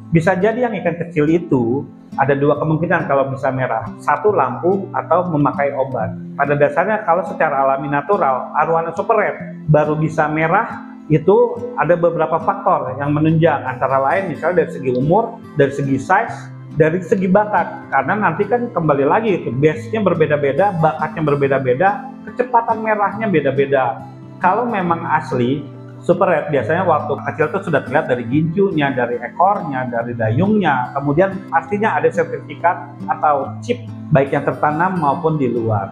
Bisa jadi yang ikan kecil itu ada dua kemungkinan kalau bisa merah. Satu, lampu atau memakai obat. Pada dasarnya kalau secara alami natural, arowana super red baru bisa merah itu ada beberapa faktor yang menunjang, antara lain misalnya dari segi umur, dari segi size, dari segi bakat. Karena nanti kan kembali lagi itu base-nya berbeda-beda, bakatnya berbeda-beda, kecepatan merahnya beda-beda. Kalau memang asli super red biasanya waktu kecil itu sudah terlihat dari ginjunya, dari ekornya, dari dayungnya. Kemudian pastinya ada sertifikat atau chip baik yang tertanam maupun di luar.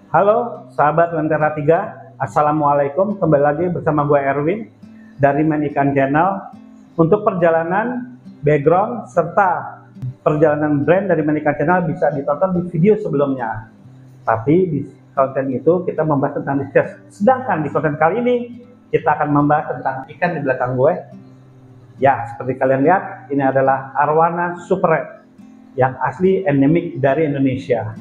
Halo sahabat Lentera 3, Assalamualaikum, kembali lagi bersama gue Erwin dari Main Ikan Channel. Untuk perjalanan, background, serta perjalanan brand dari Main Ikan Channel bisa ditonton di video sebelumnya. Tapi di konten itu kita membahas tentang diskus. Sedangkan di konten kali ini kita akan membahas tentang ikan di belakang gue. Ya, seperti kalian lihat, ini adalah arowana super red yang asli endemik dari Indonesia.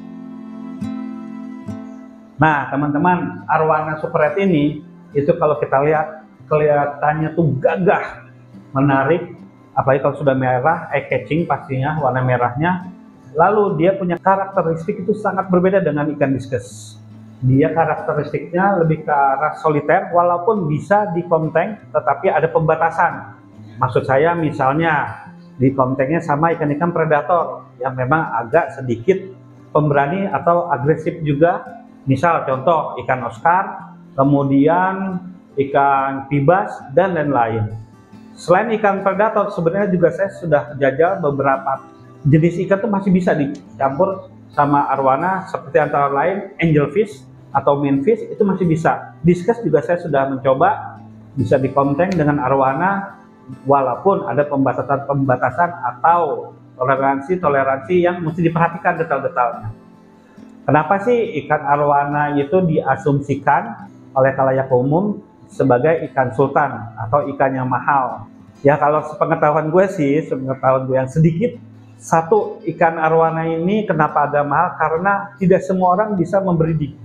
Nah teman-teman, arowana super red ini itu kalau kita lihat kelihatannya tuh gagah, menarik, apalagi kalau sudah merah, eye catching pastinya warna merahnya. Lalu dia punya karakteristik itu sangat berbeda dengan ikan diskus. Dia karakteristiknya lebih ke arah soliter, walaupun bisa di konteng, tetapi ada pembatasan. Maksud saya misalnya di kontengnya sama ikan-ikan predator yang memang agak sedikit pemberani atau agresif juga. Misal contoh ikan Oscar, kemudian ikan pibas, dan lain-lain. Selain ikan predator, sebenarnya juga saya sudah jajal beberapa jenis ikan tuh masih bisa dicampur sama arowana, seperti antara lain angelfish atau mainfish itu masih bisa. Diskus juga saya sudah mencoba, bisa dikonteng dengan arowana, walaupun ada pembatasan atau toleransi yang mesti diperhatikan detail-detailnya. Kenapa sih ikan arowana itu diasumsikan oleh khalayak umum sebagai ikan sultan atau ikan yang mahal? Ya kalau sepengetahuan gue sih, sepengetahuan gue yang sedikit, satu, ikan arowana ini kenapa agak mahal? Karena tidak semua orang bisa membreeding.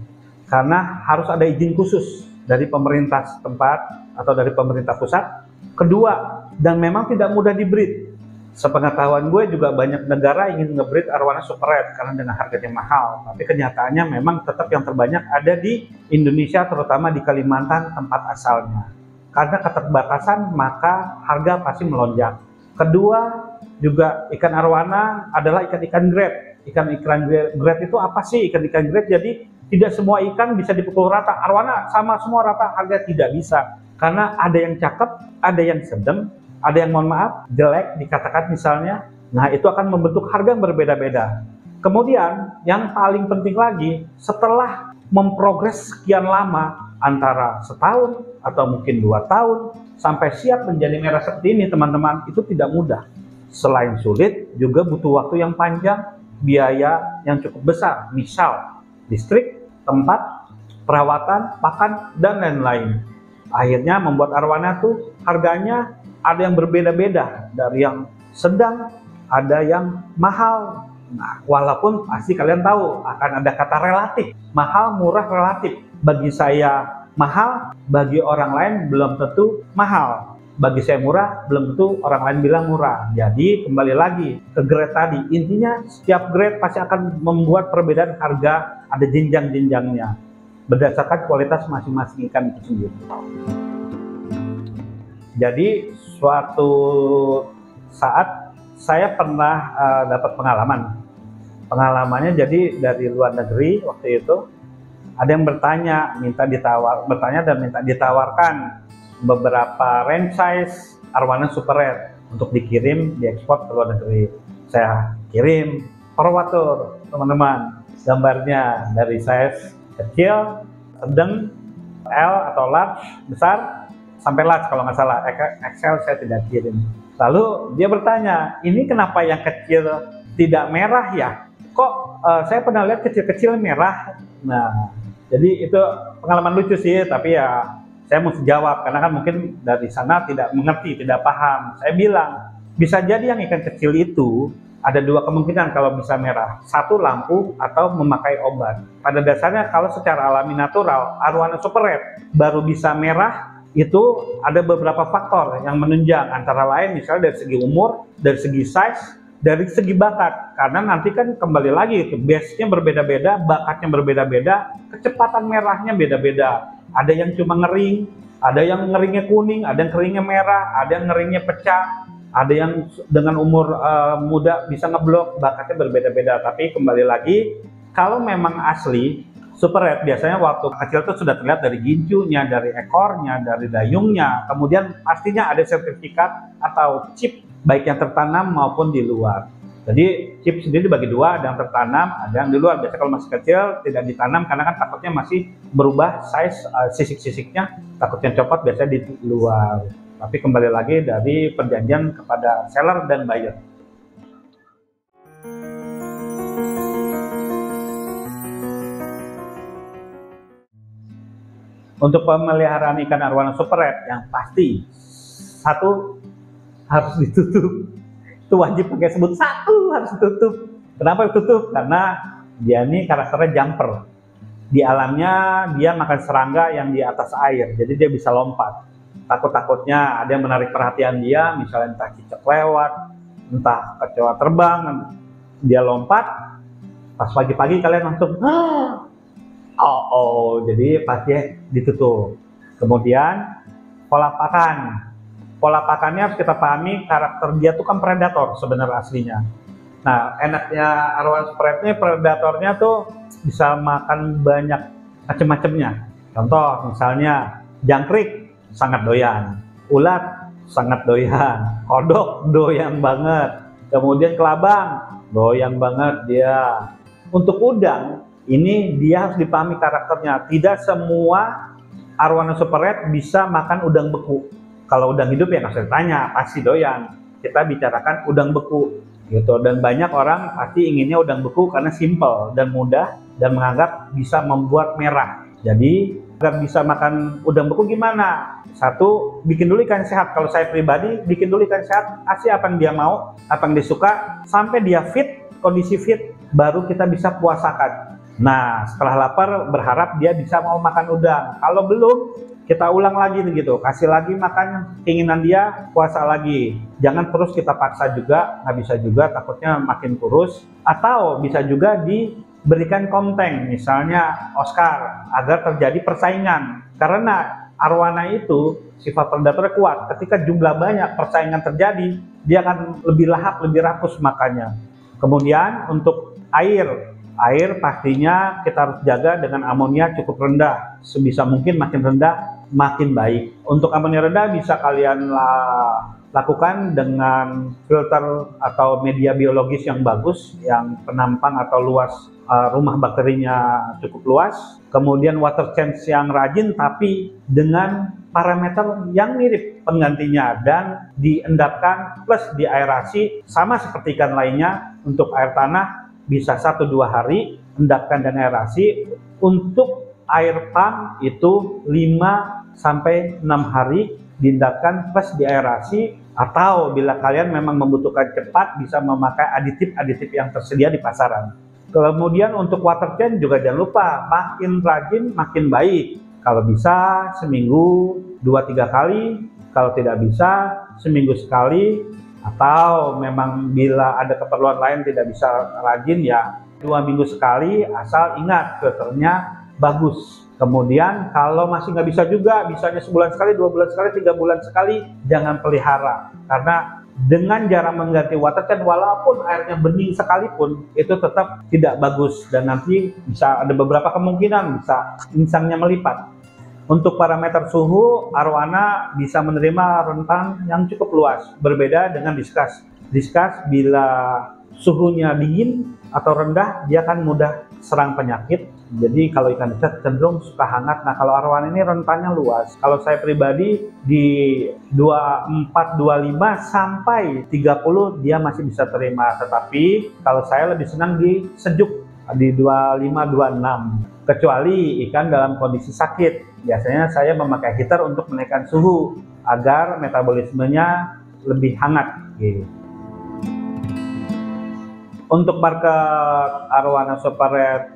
Karena harus ada izin khusus dari pemerintah setempat atau dari pemerintah pusat. Kedua, dan memang tidak mudah dibreed. Sepengetahuan gue juga banyak negara ingin ngebreed arowana super red karena dengan harganya mahal. Tapi kenyataannya memang tetap yang terbanyak ada di Indonesia, terutama di Kalimantan tempat asalnya. Karena keterbatasan maka harga pasti melonjak. Kedua, juga ikan arowana adalah ikan-ikan grade. Ikan-ikan grade itu apa sih ikan-ikan grade? Jadi tidak semua ikan bisa dipukul rata. Arowana sama semua rata, harga tidak bisa. Karena ada yang cakep, ada yang sedang, ada yang mohon maaf, jelek dikatakan misalnya. Nah itu akan membentuk harga yang berbeda-beda. Kemudian yang paling penting lagi, setelah memprogres sekian lama, antara setahun atau mungkin 2 tahun, sampai siap menjadi merah seperti ini teman-teman, itu tidak mudah. Selain sulit, juga butuh waktu yang panjang, biaya yang cukup besar. Misal, listrik, tempat, perawatan, pakan, dan lain-lain. Akhirnya membuat arowana tuh harganya ada yang berbeda-beda, dari yang sedang, ada yang mahal. Nah, walaupun pasti kalian tahu akan ada kata relatif, mahal, murah, relatif. Bagi saya mahal, bagi orang lain belum tentu mahal. Bagi saya murah, belum tentu orang lain bilang murah. Jadi kembali lagi ke grade tadi, intinya setiap grade pasti akan membuat perbedaan harga, ada jenjang-jenjangnya berdasarkan kualitas masing-masing ikan itu sendiri. Jadi suatu saat saya pernah dapat pengalamannya. Jadi dari luar negeri waktu itu ada yang bertanya dan minta ditawarkan beberapa range size arowana super red untuk dikirim diekspor ke luar negeri. Saya kirim forward teman-teman gambarnya dari size kecil, sedang, L atau large, besar, sampai large kalau nggak salah. XL saya tidak kirim. Lalu dia bertanya, ini kenapa yang kecil tidak merah ya? Kok saya pernah lihat kecil-kecil merah? Nah, jadi itu pengalaman lucu sih, tapi ya saya mesti jawab karena kan mungkin dari sana tidak mengerti, tidak paham. Saya bilang, bisa jadi yang ikan kecil itu ada dua kemungkinan kalau bisa merah. Satu, lampu atau memakai obat. Pada dasarnya kalau secara alami natural, arowana super red baru bisa merah, itu ada beberapa faktor yang menunjang, antara lain misalnya dari segi umur, dari segi size, dari segi bakat. Karena nanti kan kembali lagi, base-nya berbeda-beda, bakatnya berbeda-beda, kecepatan merahnya beda-beda. Ada yang cuma ngering, ada yang ngeringnya kuning, ada yang keringnya merah, ada yang ngeringnya pecah, ada yang dengan umur muda bisa ngeblok, bakatnya berbeda-beda. Tapi kembali lagi, kalau memang asli super red biasanya waktu kecil itu sudah terlihat dari ginjunya, dari ekornya, dari dayungnya. Kemudian pastinya ada sertifikat atau chip baik yang tertanam maupun di luar. Jadi chip sendiri dibagi dua, ada yang tertanam, ada yang di luar. Biasanya kalau masih kecil tidak ditanam karena kan takutnya masih berubah size sisik-sisiknya, takutnya copot, biasanya di luar. Tapi kembali lagi dari perjanjian kepada seller dan buyer. Untuk pemeliharaan ikan arowana super red yang pasti, satu, harus ditutup. Itu wajib pakai sebut, satu harus ditutup. Kenapa ditutup? Karena dia ini karakternya jumper. Di alamnya dia makan serangga yang di atas air, jadi dia bisa lompat. Takut-takutnya ada yang menarik perhatian dia, misalnya entah cicak lewat, entah kecoa terbang, dia lompat. Pas pagi-pagi kalian langsung, jadi pasti ditutup. Kemudian pola pakan. Pola pakannya harus kita pahami, karakter dia tuh kan predator sebenarnya aslinya. Nah, enaknya arowana super red ini predatornya tuh bisa makan banyak macam-macamnya. Contoh misalnya jangkrik sangat doyan, ulat sangat doyan, kodok doyan banget, kemudian kelabang doyan banget dia. Untuk udang ini dia harus dipahami karakternya. Tidak semua arowana super red bisa makan udang beku. Kalau udang hidup ya nggak usah ditanya, pasti doyan. Kita bicarakan udang beku gitu, dan banyak orang pasti inginnya udang beku karena simple dan mudah dan menganggap bisa membuat merah. Jadi agar bisa makan udang beku gimana? Satu, bikin dulu ikan sehat. Kalau saya pribadi bikin dulu ikan sehat, kasih apa yang dia mau, apa yang dia suka, sampai dia fit, kondisi fit, baru kita bisa puasakan. Nah, setelah lapar berharap dia bisa mau makan udang. Kalau belum, kita ulang lagi gitu, kasih lagi makan keinginan dia, puasa lagi. Jangan terus kita paksa juga, nggak bisa juga, takutnya makin kurus. Atau bisa juga diberikan konteng, misalnya Oscar, agar terjadi persaingan. Karena arowana itu sifat predatornya kuat. Ketika jumlah banyak persaingan terjadi, dia akan lebih lahap, lebih rakus makannya. Kemudian untuk air pastinya kita harus jaga dengan amonia cukup rendah. Sebisa mungkin makin rendah makin baik. Untuk amonia rendah bisa kalian lakukan dengan filter atau media biologis yang bagus, yang penampang atau luas rumah bakterinya cukup luas. Kemudian water change yang rajin tapi dengan parameter yang mirip penggantinya, dan diendapkan plus diaerasi sama seperti ikan lainnya. Untuk air tanah bisa 1-2 hari endapkan dan aerasi. Untuk air pump itu 5-6 hari diendapkan plus diaerasi, atau bila kalian memang membutuhkan cepat bisa memakai aditif-aditif yang tersedia di pasaran. Kemudian untuk water change juga jangan lupa, makin rajin makin baik. Kalau bisa seminggu 2-3 kali, kalau tidak bisa seminggu sekali, atau memang bila ada keperluan lain tidak bisa rajin ya 2 minggu sekali, asal ingat filternya bagus. Kemudian kalau masih nggak bisa juga, bisanya sebulan sekali, 2 bulan sekali, 3 bulan sekali, jangan pelihara. Karena dengan jarang mengganti water change, walaupun airnya bening sekalipun, itu tetap tidak bagus, dan nanti bisa ada beberapa kemungkinan bisa insangnya melipat. Untuk parameter suhu, arowana bisa menerima rentang yang cukup luas, berbeda dengan diskus. Diskus bila suhunya dingin atau rendah, dia akan mudah serang penyakit. Jadi kalau ikan icat cenderung suka hangat. Nah kalau arwana ini rentannya luas. Kalau saya pribadi di 24, 25 sampai 30 dia masih bisa terima. Tetapi kalau saya lebih senang di sejuk di 25, 26. Kecuali ikan dalam kondisi sakit. Biasanya saya memakai heater untuk menaikkan suhu agar metabolismenya lebih hangat. Gitu. Untuk market arwana super red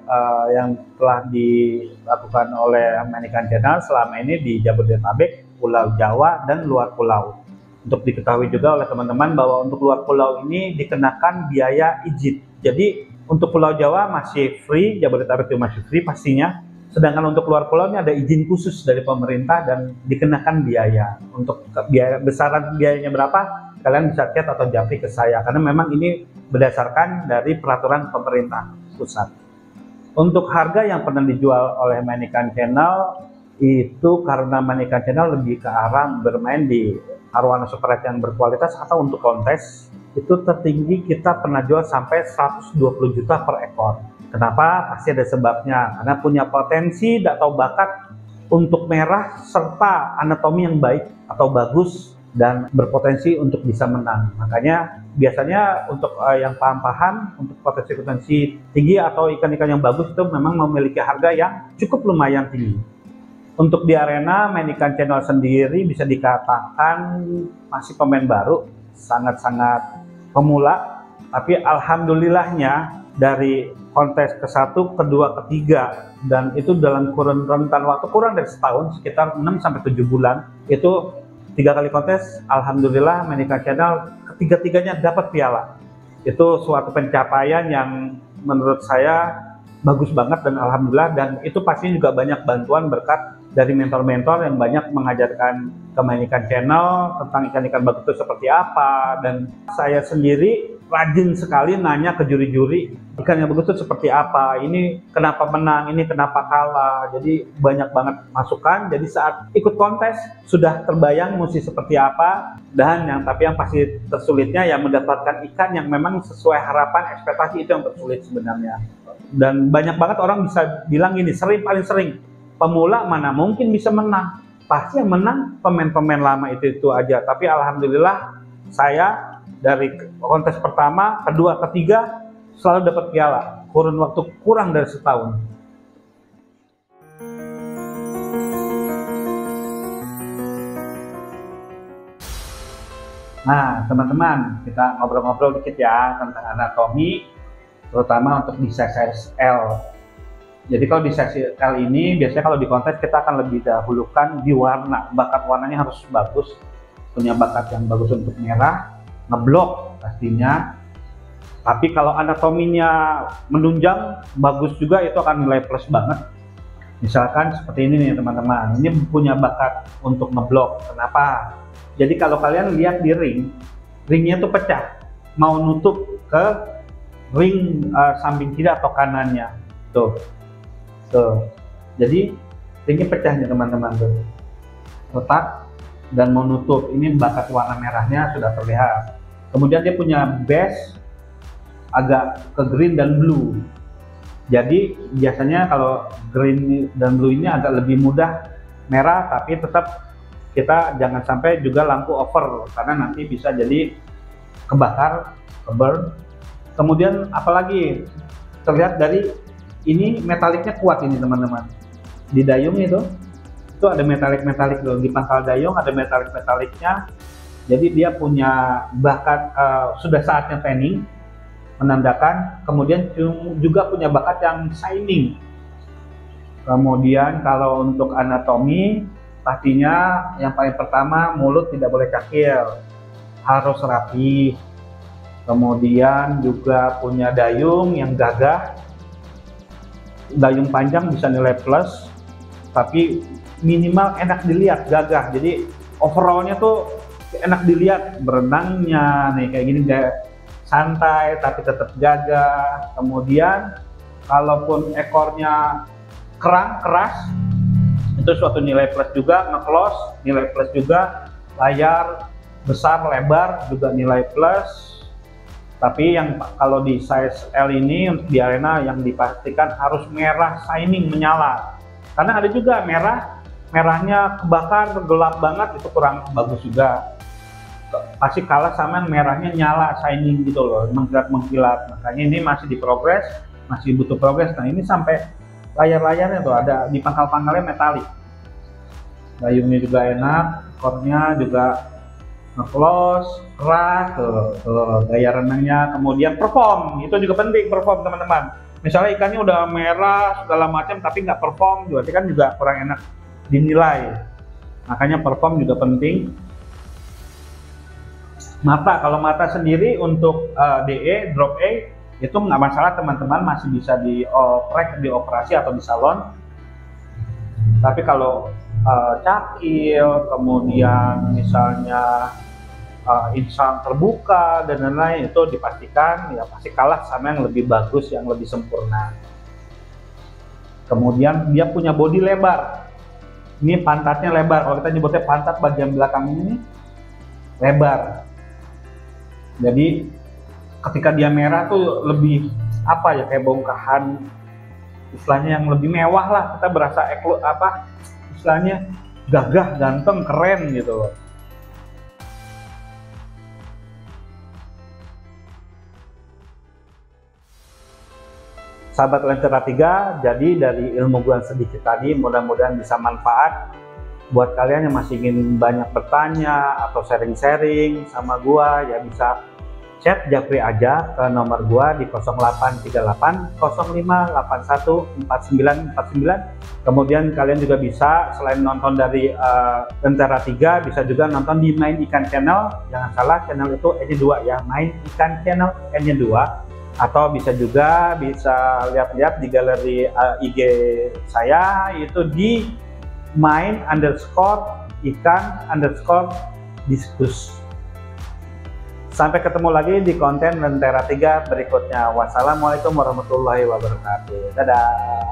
yang telah dilakukan oleh American Channel selama ini di Jabodetabek, Pulau Jawa, dan luar pulau. Untuk diketahui juga oleh teman-teman bahwa untuk luar pulau ini dikenakan biaya izin. Jadi untuk Pulau Jawa masih free, Jabodetabek itu masih free pastinya. Sedangkan untuk luar pulau ini ada izin khusus dari pemerintah dan dikenakan biaya. Untuk biaya, besaran biayanya berapa? Kalian bisa chat atau japri ke saya karena memang ini berdasarkan dari peraturan pemerintah pusat. Untuk harga yang pernah dijual oleh American Channel itu karena American Channel lebih ke arah bermain di arwana super red yang berkualitas atau untuk kontes, itu tertinggi kita pernah jual sampai 120 juta per ekor. Kenapa? Pasti ada sebabnya, karena punya potensi atau bakat untuk merah serta anatomi yang baik atau bagus dan berpotensi untuk bisa menang. Makanya biasanya untuk yang paham-paham untuk potensi-potensi tinggi atau ikan-ikan yang bagus itu memang memiliki harga yang cukup lumayan tinggi. Untuk di arena American Channel sendiri bisa dikatakan masih pemain baru, sangat-sangat pemula, tapi alhamdulillahnya dari kontes ke-1, kedua, ketiga, dan itu dalam kurun rentan waktu kurang dari setahun, sekitar 6-7 bulan, itu 3 kali kontes, alhamdulillah American Channel ketiga-tiganya dapat piala. Itu suatu pencapaian yang menurut saya bagus banget dan alhamdulillah, dan itu pasti juga banyak bantuan berkat dari mentor-mentor yang banyak mengajarkan ke American Channel tentang ikan-ikan bagus itu seperti apa, dan saya sendiri rajin sekali nanya ke juri-juri ikan yang bagus itu seperti apa, ini kenapa menang, ini kenapa kalah. Jadi banyak banget masukan. Jadi saat ikut kontes sudah terbayang mesti seperti apa, dan tapi yang pasti tersulitnya ya mendapatkan ikan yang memang sesuai harapan ekspektasi, itu yang tersulit sebenarnya. Dan banyak banget orang bisa bilang gini, paling sering pemula mana mungkin bisa menang, pasti yang menang pemain-pemain lama itu aja. Tapi alhamdulillah saya dari kontes pertama, kedua, ketiga selalu dapat piala, kurun waktu kurang dari setahun. Nah teman-teman, kita ngobrol-ngobrol dikit ya tentang anatomi, terutama untuk di size L. Jadi kalau di size L ini biasanya kalau di kontes kita akan lebih dahulukan di warna, bakat warnanya harus bagus, punya bakat yang bagus untuk merah, ngeblok pastinya. Tapi kalau anatominya menunjang bagus juga, itu akan nilai plus banget. Misalkan seperti ini nih teman-teman, ini punya bakat untuk ngeblok. Kenapa? Jadi kalau kalian lihat di ringnya itu pecah, mau nutup ke ring samping kiri atau kanannya tuh. Jadi ringnya pecah nih teman-teman tuh, retak dan mau nutup. Ini bakat warna merahnya sudah terlihat. Kemudian dia punya base agak ke green dan blue. Jadi biasanya kalau green dan blue ini agak lebih mudah merah, tapi tetap kita jangan sampai juga lampu over karena nanti bisa jadi kebakar, burn. Kemudian apalagi terlihat dari ini metaliknya kuat ini teman-teman. Di dayung itu ada metalik loh, di pangkal dayung ada metalik-metaliknya. Jadi dia punya bakat sudah saatnya tanning, menandakan. Kemudian juga punya bakat yang shining. Kemudian kalau untuk anatomi, pastinya yang paling pertama mulut tidak boleh cakil, harus rapi. Kemudian juga punya dayung yang gagah, dayung panjang bisa nilai plus, tapi minimal enak dilihat, gagah. Jadi overallnya tuh enak dilihat, berenangnya nih kayak gini santai tapi tetap gagah. Kemudian kalaupun ekornya keras, itu suatu nilai plus juga. Nge-close nilai plus juga, layar besar lebar juga nilai plus. Tapi yang kalau di size L ini untuk di arena yang dipastikan harus merah shining menyala. Karena ada juga merahnya kebakar gelap banget, itu kurang bagus juga. Pasti kalah sama yang merahnya nyala shining gitu loh, mengkilat. Makanya ini masih diprogres, masih butuh progres. Nah ini sampai layar-layarnya tuh ada di pangkal-pangkalnya metalik. Gayungnya juga enak, core-nya juga nge-close, keras, tuh, gaya renangnya, kemudian perform, itu juga penting, perform teman-teman. Misalnya ikannya udah merah segala macam tapi nggak perform, berarti kan juga kurang enak dinilai. Makanya perform juga penting. Mata, kalau mata sendiri untuk DE, drop A itu nggak masalah teman-teman, masih bisa dioperasi atau di salon. Tapi kalau cakil, kemudian misalnya insang terbuka dan lain-lain, itu dipastikan ya pasti kalah sama yang lebih bagus, yang lebih sempurna. Kemudian dia punya bodi lebar, ini pantatnya lebar, kalau kita nyebutnya pantat bagian belakang ini lebar. Jadi ketika dia merah tuh lebih apa ya, kayak bongkahan, istilahnya yang lebih mewah lah, kita berasa istilahnya gagah, ganteng, keren gitu loh. Sahabat Lentera 3, jadi dari ilmu gue sedikit tadi mudah-mudahan bisa manfaat buat kalian yang masih ingin banyak bertanya atau sharing-sharing sama gue, ya bisa chat Japri aja ke nomor gue di 0838 0581 4949. Kemudian kalian juga bisa selain nonton dari Lentera 3 bisa juga nonton di Main Ikan Channel, jangan salah channel itu N2 ya, Main Ikan Channel N2. Atau bisa juga lihat-lihat di galeri IG saya, itu di main_ikan_diskus. Sampai ketemu lagi di konten Lentera 3 berikutnya. Wassalamualaikum warahmatullahi wabarakatuh. Dadah.